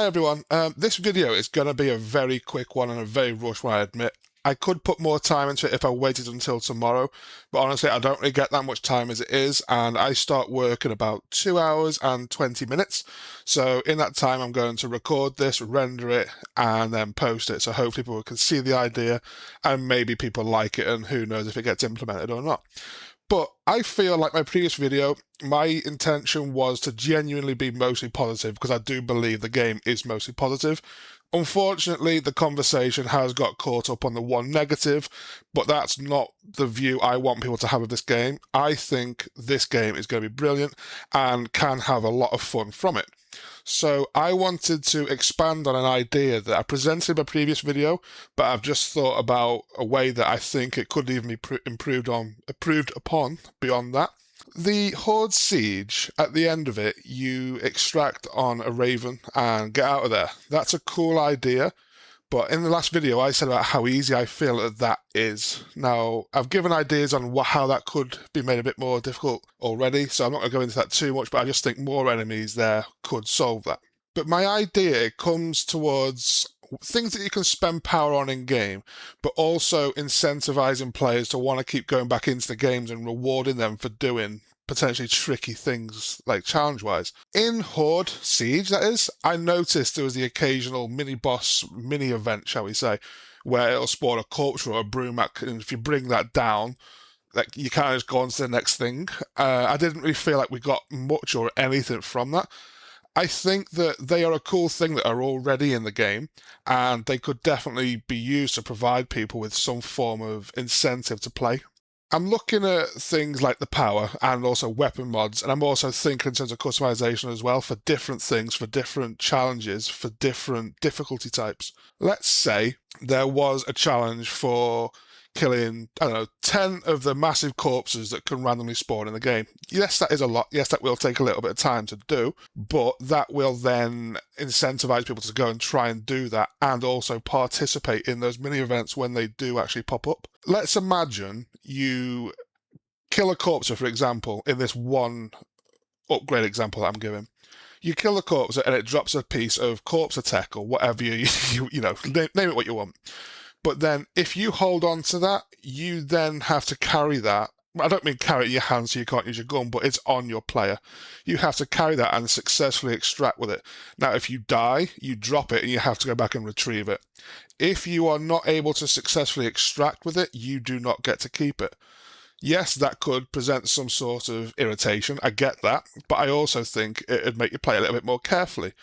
everyone. This video is going to be a very quick one and a very rushed one, I admit. I could put more time into it if I waited until tomorrow, but honestly, I don't really get that much time as it is, and I start work in about 2 hours and 20 minutes. So in that time, I'm going to record this, render it, and then post it. So hopefully people can see the idea, and maybe people like it, and who knows if it gets implemented or not. But I feel like my previous video, my intention was to genuinely be mostly positive because I do believe the game is mostly positive. Unfortunately, the conversation has got caught up on the one negative, but that's not the view I want people to have of this game. I think this game is going to be brilliant and can have a lot of fun from it. So I wanted to expand on an idea that I presented in my previous video, but I've just thought about a way that I think it could even be improved upon beyond that. The Horde Siege, at the end of it, you extract on a Raven and get out of there. That's a cool idea, but in the last video I said about how easy I feel that is. Now, I've given ideas on how that could be made a bit more difficult already, so I'm not going to go into that too much, but I just think more enemies there could solve that. But my idea comes towards things that you can spend power on in-game, but also incentivizing players to want to keep going back into the games and rewarding them for doing potentially tricky things, like challenge-wise. In Horde Siege, that is, I noticed there was the occasional mini-boss, mini-event, shall we say, where it'll spawn a corpse or a Brumac, and if you bring that down, like you kind of just go on to the next thing. I didn't really feel like we got much or anything from that. I think that they are a cool thing that are already in the game, and they could definitely be used to provide people with some form of incentive to play. I'm looking at things like the power and also weapon mods, and I'm also thinking in terms of customization as well for different things, for different challenges, for different difficulty types. Let's say there was a challenge for killing, I don't know, 10 of the massive corpses that can randomly spawn in the game. Yes, that is a lot. Yes, that will take a little bit of time to do, but that will then incentivize people to go and try and do that and also participate in those mini events when they do actually pop up. Let's imagine you kill a corpse, for example, in this one upgrade example that I'm giving. You kill a corpse and it drops a piece of corpse attack or whatever you name it what you want. But then if you hold on to that, you then have to carry that. I don't mean carry it in your hand so you can't use your gun, but it's on your player. You have to carry that and successfully extract with it. Now, if you die, you drop it and you have to go back and retrieve it. If you are not able to successfully extract with it, you do not get to keep it. Yes, that could present some sort of irritation. I get that, but I also think it'd make you play a little bit more carefully.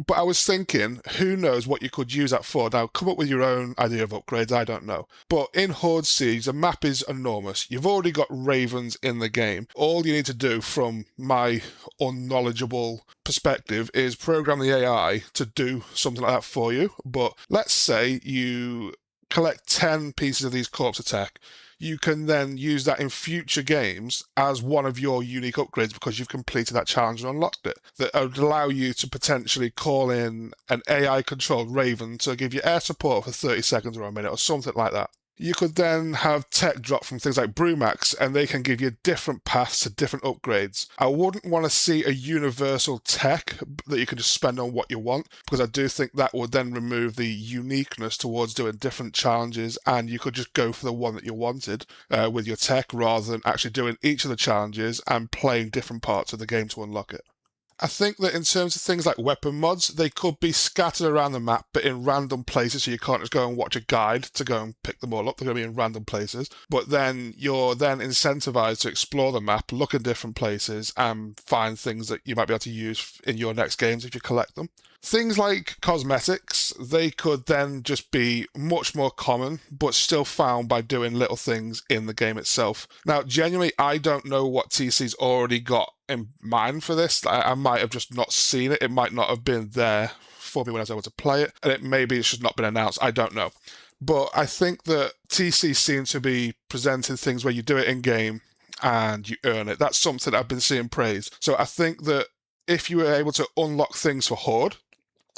But I was thinking, who knows what you could use that for? Now, come up with your own idea of upgrades, I don't know. But in Horde Siege, the map is enormous. You've already got Ravens in the game. All you need to do, from my unknowledgeable perspective, is program the AI to do something like that for you. But let's say you collect 10 pieces of these corpse attack. You can then use that in future games as one of your unique upgrades because you've completed that challenge and unlocked it. That would allow you to potentially call in an AI-controlled Raven to give you air support for 30 seconds or a minute or something like that. You could then have tech drop from things like Brumacs, and they can give you different paths to different upgrades. I wouldn't want to see a universal tech that you can just spend on what you want, because I do think that would then remove the uniqueness towards doing different challenges, and you could just go for the one that you wanted with your tech rather than actually doing each of the challenges and playing different parts of the game to unlock it. I think that in terms of things like weapon mods, they could be scattered around the map, but in random places, so you can't just go and watch a guide to go and pick them all up. They're going to be in random places. But then you're then incentivized to explore the map, look in different places, and find things that you might be able to use in your next games if you collect them. Things like cosmetics, they could then just be much more common, but still found by doing little things in the game itself. Now, genuinely, I don't know what TC's already got in mind for this. I might have just not seen it. It might not have been there for me when I was able to play it, and maybe it's just not been announced. I don't know. But I think that TC seems to be presenting things where you do it in-game and you earn it. That's something I've been seeing praised. So I think that if you were able to unlock things for Horde,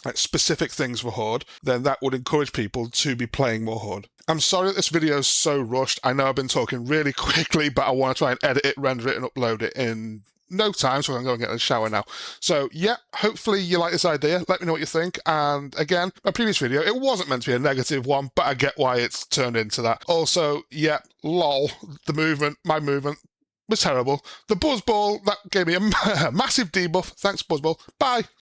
like specific things for Horde, then that would encourage people to be playing more Horde. I'm sorry that this video is so rushed. I know I've been talking really quickly, but I want to try and edit it, render it, and upload it in no time, so I'm going to go and get in the shower now. So yeah, hopefully you like this idea. Let me know what you think. And again, my previous video, it wasn't meant to be a negative one, but I get why it's turned into that. Also, yeah, lol, my movement was terrible. The Buzzball, that gave me a massive debuff. Thanks, Buzzball. Bye.